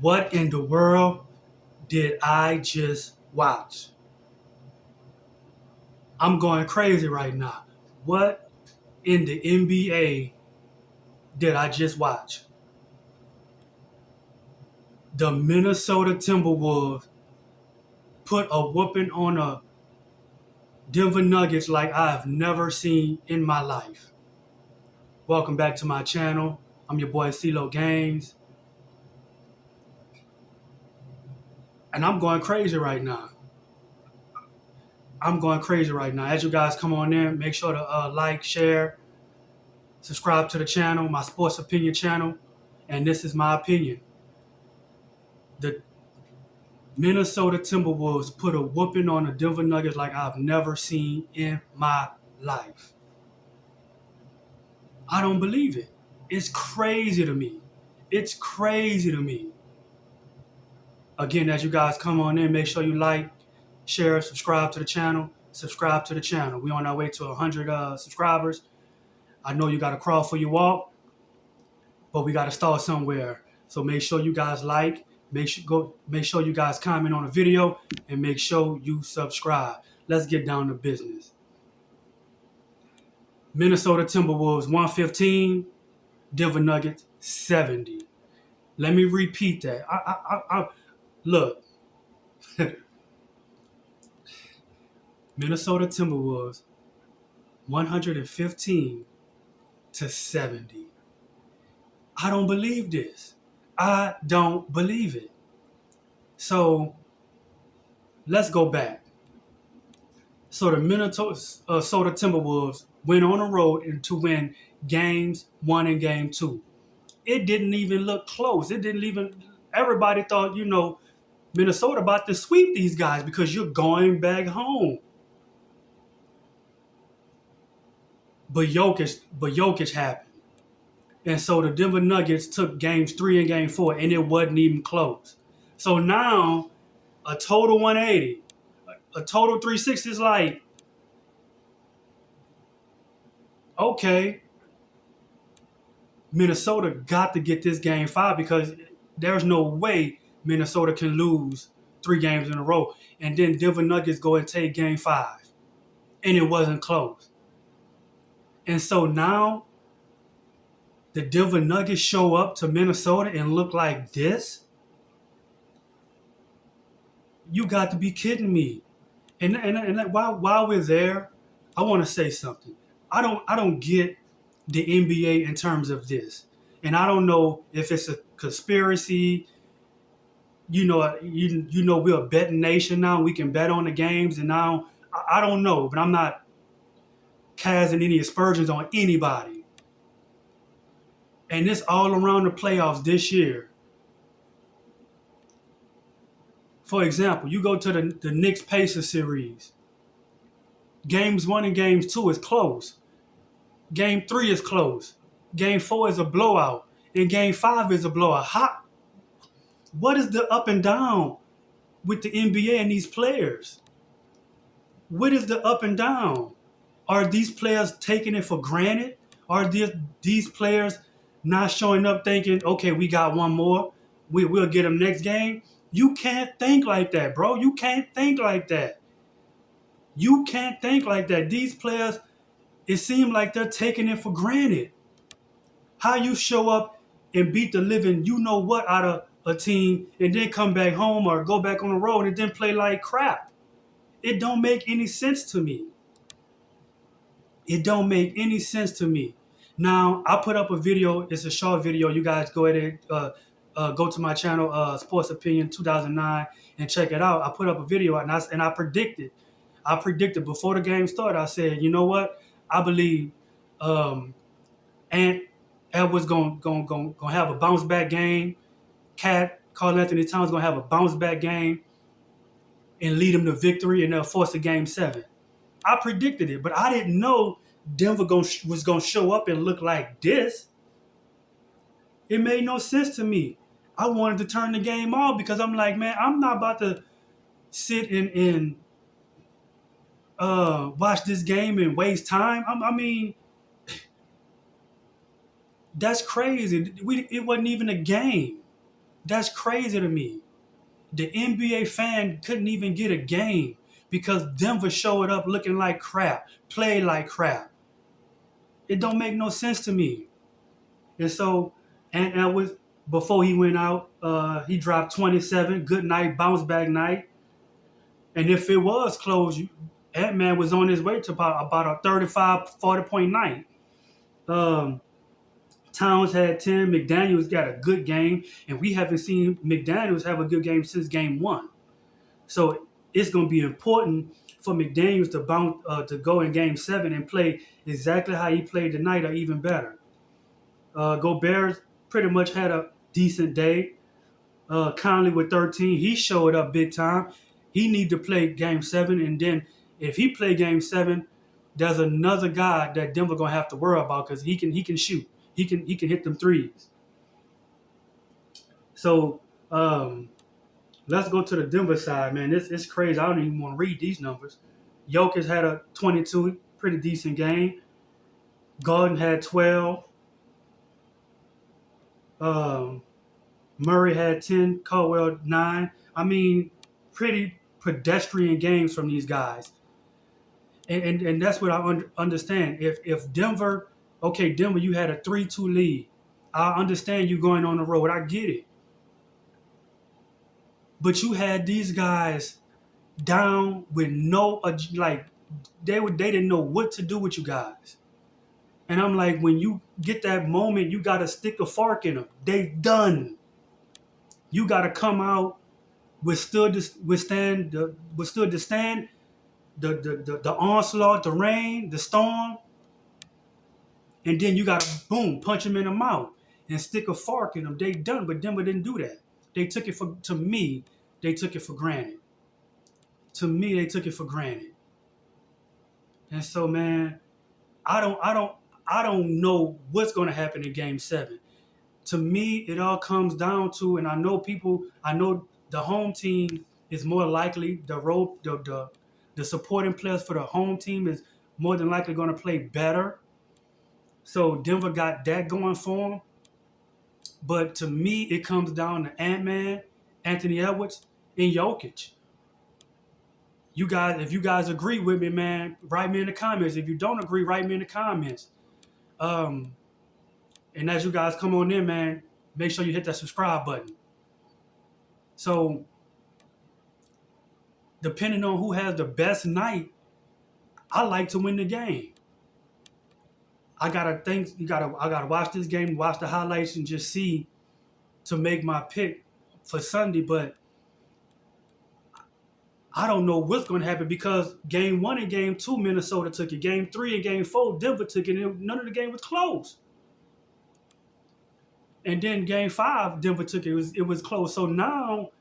What in the world did I just watch? I'm going crazy right now. What in the NBA did I just watch? The Minnesota Timberwolves put a whooping on a Denver Nuggets like I've never seen in my life. Welcome back to my channel. I'm your boy CeeLo Games. And I'm going crazy right now. As you guys come on in, make sure to like, share, subscribe to the channel, my sports opinion channel. And this is my opinion. The Minnesota Timberwolves put a whooping on the Denver Nuggets like I've never seen in my life. I don't believe it. It's crazy to me. Again, as you guys come on in, make sure you like, share, subscribe to the channel. We on our way to 100 subscribers. I know you got to crawl for your walk, but we got to start somewhere. So make sure you guys like, make sure you guys comment on the video, and make sure you subscribe. Let's get down to business. Minnesota Timberwolves 115, Denver Nuggets 70. Let me repeat that. Look. Minnesota Timberwolves 115 to 70. I don't believe this. I don't believe it. So let's go back. So the Minnesota Timberwolves went on the road to win games 1 and game 2. It didn't even look close. Everybody thought, Minnesota about to sweep these guys because you're going back home. But Jokic happened. And so the Denver Nuggets took games 3 and game 4, and it wasn't even close. So now a total 180, a total 360 is like, okay, Minnesota got to get this game 5 because there's no way Minnesota can lose 3 games in a row. And then Denver Nuggets go and take game 5. And it wasn't close. And so now the Denver Nuggets show up to Minnesota and look like this? You got to be kidding me. And while we're there, I want to say something. I don't get the NBA in terms of this. And I don't know if it's a conspiracy. You know we're a betting nation now. We can bet on the games, and now I don't know, but I'm not casting any aspersions on anybody. And this all around the playoffs this year. For example, you go to the Knicks-Pacers series. Games 1 and games 2 is close. Game 3 is close. Game 4 is a blowout. And game 5 is a blowout. What is the up and down with the NBA and these players? What is the up and down? Are these players taking it for granted? Are these players not showing up thinking, okay, we got one more. We'll get them next game? You can't think like that, bro. You can't think like that. These players, it seems like they're taking it for granted. How you show up and beat the living you-know-what out of a team and then come back home or go back on the road and then play like crap. It don't make any sense to me. Now, I put up a video. It's a short video. You guys go ahead and go to my channel, Sports Opinion 2009, and check it out. I put up a video, and I predicted. Before the game started, I said, you know what? I believe Ant Edwards gonna have a bounce back game. Carl Anthony Towns gonna have a bounce back game and lead them to victory, and they'll force a game 7. I predicted it, but I didn't know Denver was gonna show up and look like this. It made no sense to me. I wanted to turn the game off because I'm like, man, I'm not about to sit and watch this game and waste time. I mean, that's crazy. It wasn't even a game. That's crazy to me. The NBA fan couldn't even get a game because Denver showed up looking like crap, played like crap. It don't make no sense to me. And so, and that was before he went out. He dropped 27. Good night, bounce back night. And if it was close, Ant-Man was on his way to about a 35, 40-point night. Um, Towns had 10. McDaniels got a good game, and we haven't seen McDaniels have a good game since game one. So it's going to be important for McDaniels to go in game 7 and play exactly how he played tonight or even better. Gobert pretty much had a decent day. Conley with 13, he showed up big time. He need to play game 7, and then if he play game 7, there's another guy that Denver gonna have to worry about because he can shoot. He can hit them threes. So let's go to the Denver side, man. It's crazy. I don't even want to read these numbers. Jokic had a 22, pretty decent game. Garden had 12. Um, Murray had 10. Caldwell 9. I mean, pretty pedestrian games from these guys. And that's what I understand. If Denver, okay, Denver, you had a 3-2 lead. I understand you going on the road. I get it. But you had these guys down with no like they didn't know what to do with you guys. And I'm like, when you get that moment, you gotta stick a fork in them. They done. You gotta come out withstood to stand the onslaught, the rain, the storm, and then you gotta boom punch them in the mouth and stick a fork in them. They done, but Denver didn't do that. They took it for to me. They took it for granted. To me, they took it for granted. And so, man, I don't know what's going to happen in Game 7. To me, it all comes down to, and I know the home team is more likely the supporting players for the home team is more than likely going to play better. So Denver got that going for them. But to me, it comes down to Ant-Man, Anthony Edwards, and Jokic. You guys, if you guys agree with me, man, write me in the comments. If you don't agree, write me in the comments. And as you guys come on in, man, make sure you hit that subscribe button. So, depending on who has the best night, I like to win the game. I gotta watch this game, watch the highlights, and just see to make my pick for Sunday. But I don't know what's going to happen because game 1 and game 2, Minnesota took it. Game 3 and game 4, Denver took it. And none of the game was close. And then game 5, Denver took it. It was close. So now,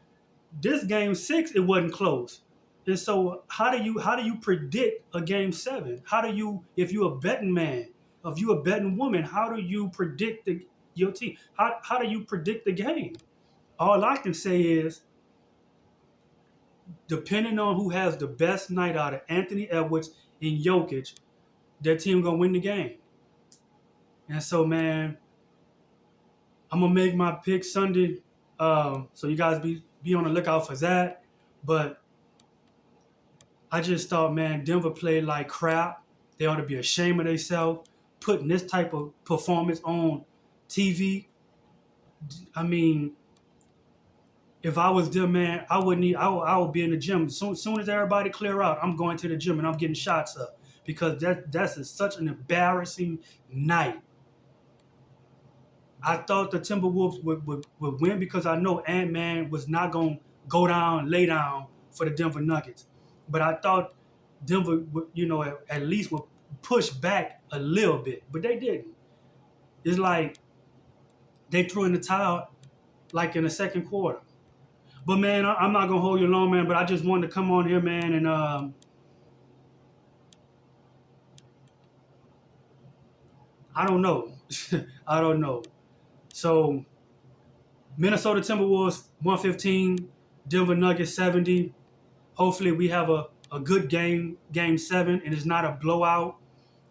this game 6, it wasn't close. And so how do you predict a game 7? How do you, if you're a betting man, if you're a betting woman, how do you predict your team? How do you predict the game? All I can say is, depending on who has the best night out of Anthony Edwards and Jokic, that team gonna win the game. And so, man, I'm gonna make my pick Sunday. So you guys be on the lookout for that. But I just thought, man, Denver played like crap. They ought to be ashamed of themselves putting this type of performance on TV. I mean, if I was them, man, I would be in the gym. Soon as everybody clear out, I'm going to the gym and I'm getting shots up because that's such an embarrassing night. I thought the Timberwolves would win because I know Ant-Man was not going to go down, lay down for the Denver Nuggets. But I thought Denver would, at least would push back a little bit. But they didn't. It's like they threw in the towel like in the second quarter. But, man, I'm not going to hold you long, man, but I just wanted to come on here, man, and I don't know. I don't know. So, Minnesota Timberwolves 115, Denver Nuggets 70. Hopefully we have a good game 7, and it's not a blowout.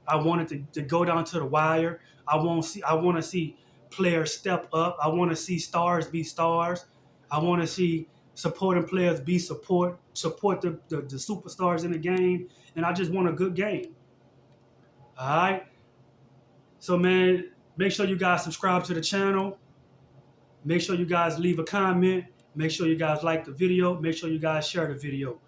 I want it to go down to the wire. I want to see players step up. I want to see stars be stars. I want to see supporting players be support the superstars in the game. And I just want a good game. All right. So, man, make sure you guys subscribe to the channel. Make sure you guys leave a comment. Make sure you guys like the video. Make sure you guys share the video.